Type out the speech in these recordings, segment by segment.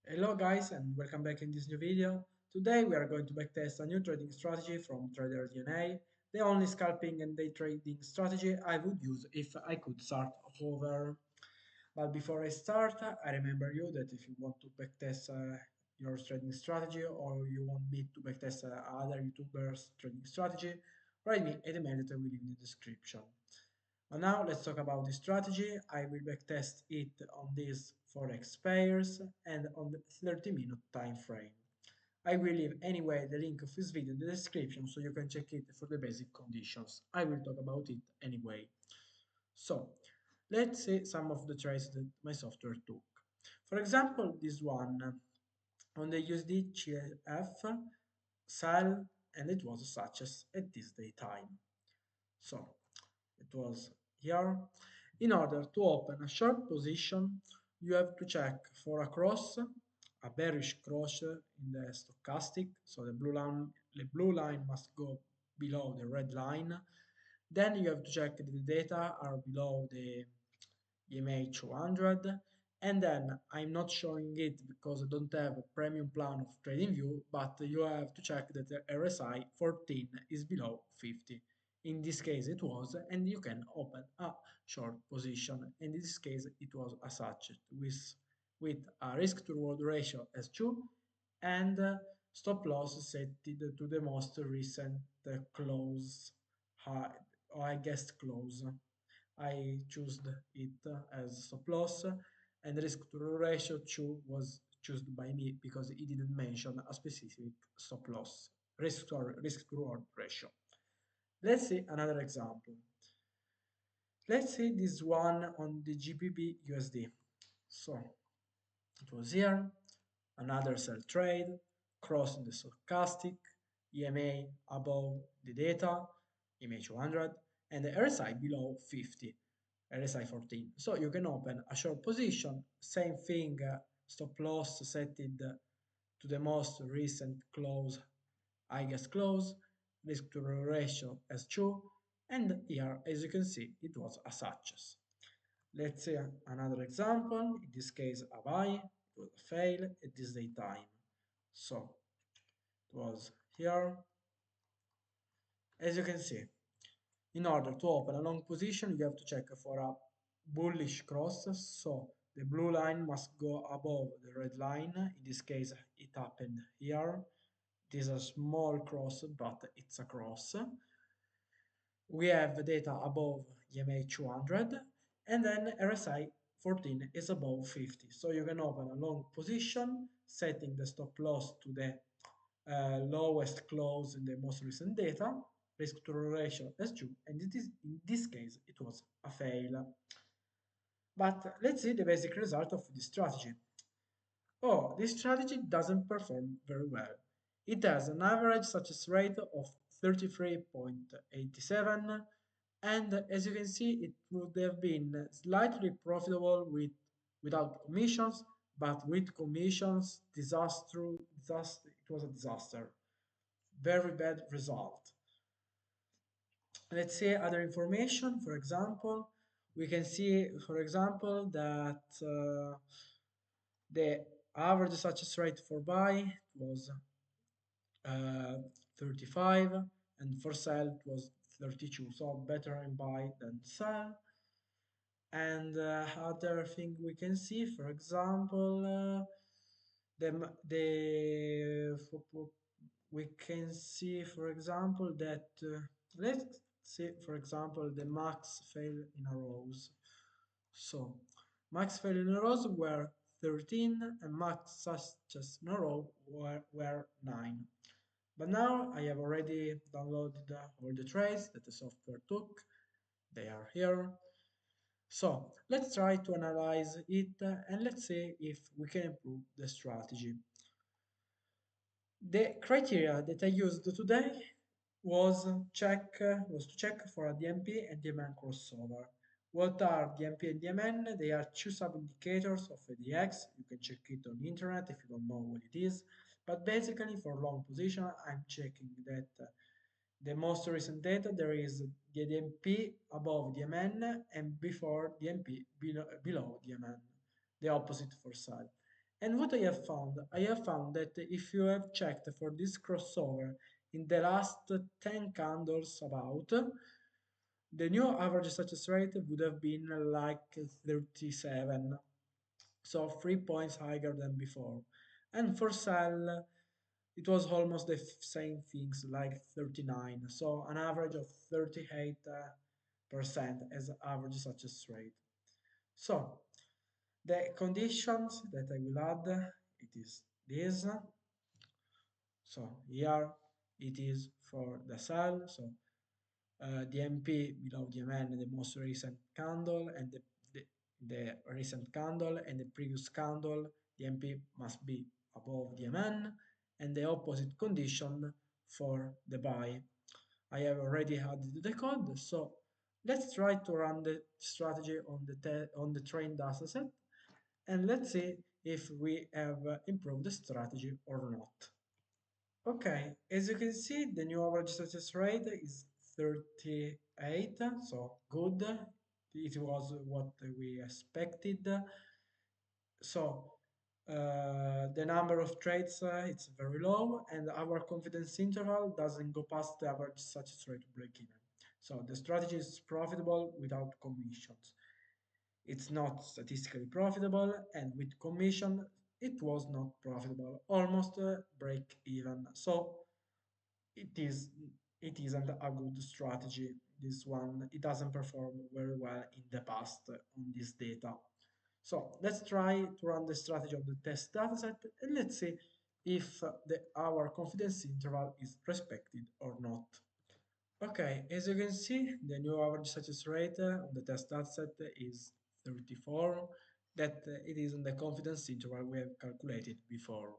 Hello guys and welcome back in this new video. Today we are going to backtest a new trading strategy from TraderDNA, the only scalping and day trading strategy I would use if I could start over. But before I start, I remember you that if you want to backtest your trading strategy or you want me to backtest other YouTubers' trading strategy, write me an email that I will leave in the description. But now let's talk about the strategy. I will backtest it on these forex pairs and on the 30-minute time frame. I will leave anyway the link of this video in the description so you can check it for the basic conditions. I will talk about it anyway. So let's see some of the trades that my software took. For example, this one on the USD CF sell and it was such as at this day time. So it was here. In order to open a short position, you have to check for a cross, a bearish cross in the stochastic. So the blue line must go below the red line. Then you have to check that the data are below the EMA 200. And then I'm not showing it because I don't have a premium plan of TradingView, but you have to check that the RSI 14 is below 50. In this case it was, and you can open a short position. In this case it was a such with a risk to reward ratio as 2 and stop loss set to the most recent close high, or I guess close. I chose it as stop loss, and risk to ratio 2 was chosen by me because it didn't mention a specific stop loss risk to reward ratio. Let's see another example. Let's see this one on the GBP USD. So it was here, another sell trade, crossing the stochastic, EMA above the data, EMA 200, and the RSI below 50, RSI 14. So you can open a short position, same thing, stop loss set it to the most recent close, I guess close, risk to ratio as 2, and here, as you can see, it was a success. Let's see another example. In this case, a buy, it was a fail at this day time. So it was here. As you can see, in order to open a long position, you have to check for a bullish cross. So the blue line must go above the red line. In this case, it happened here. It is a small cross, but it's a cross. We have data above EMA 200, and then RSI 14 is above 50. So you can open a long position, setting the stop loss to the lowest close in the most recent data, risk to ratio as 2, and it is, in this case it was a fail. But let's see the basic result of this strategy. Oh, this strategy doesn't perform very well. It has an average success rate of 33.87, and as you can see, it would have been slightly profitable without commissions, but with commissions, disaster, it was a disaster. Very bad result. Let's see other information. For example, we can see, for example, that the average success rate for buy was 35, and for sell it was 32. So better in buy than sell. And other thing we can see, for example, the we can see, for example, that let's see, for example, the max fail in a rows. So max fail in a rows were 13 and max success in a row were 9. But now I have already downloaded all the trades that the software took. They are here. So let's try to analyze it and let's see if we can improve the strategy. The criteria that I used today was to check for a DMP and DMN crossover. What are DMP and DMN? They are two sub-indicators of ADX. You can check it on the internet if you don't know what it is. But basically for long position, I'm checking that the most recent data, there is the DMP above DMN and before DMP below DMN, the opposite for sell. And what I have found? I have found that if you have checked for this crossover in the last 10 candles about, the new average success rate would have been like 37, so 3 points higher than before. And for sell, it was almost the same things, like 39, so an average of 38% as average success rate. So the conditions that I will add, it is this. So here it is for the sell. So the MP below the MN, the most recent candle, and the, the recent candle and the previous candle, the MP must be above the MN, and the opposite condition for the buy. I have already added the code, so let's try to run the strategy on the trained dataset, and let's see if we have improved the strategy or not. Okay, as you can see, the new average success rate is 38, so good. It was what we expected. So the number of trades it's very low, and our confidence interval doesn't go past the average success rate break even. So the strategy is profitable without commissions. It's not statistically profitable, and with commission, it was not profitable, almost break even. So it is it isn't a good strategy. This one, it doesn't perform very well in the past on this data. So let's try to run the strategy of the test dataset, and let's see if our confidence interval is respected or not. Okay, as you can see, the new average success rate on the test dataset is 34. That it is in the confidence interval we have calculated before.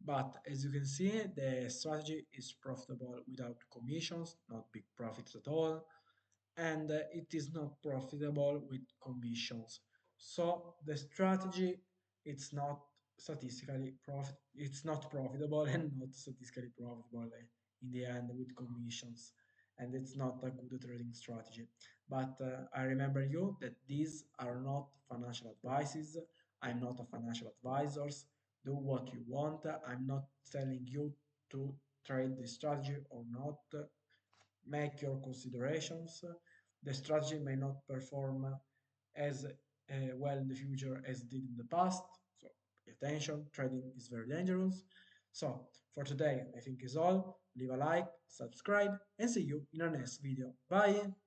But as you can see, the strategy is profitable without commissions, not big profits at all, and it is not profitable with commissions. So the strategy, it's not it's not profitable and not statistically profitable in the end with commissions, and it's not a good trading strategy. But I remember you that these are not financial advices. I'm not a financial advisor. Do what you want. I'm not telling you to trade this strategy or not. Make your considerations. The strategy may not perform as well in the future as it did in the past. So pay attention, trading is very dangerous. So for today, I think is all. Leave a like, subscribe, and see you in our next video. Bye!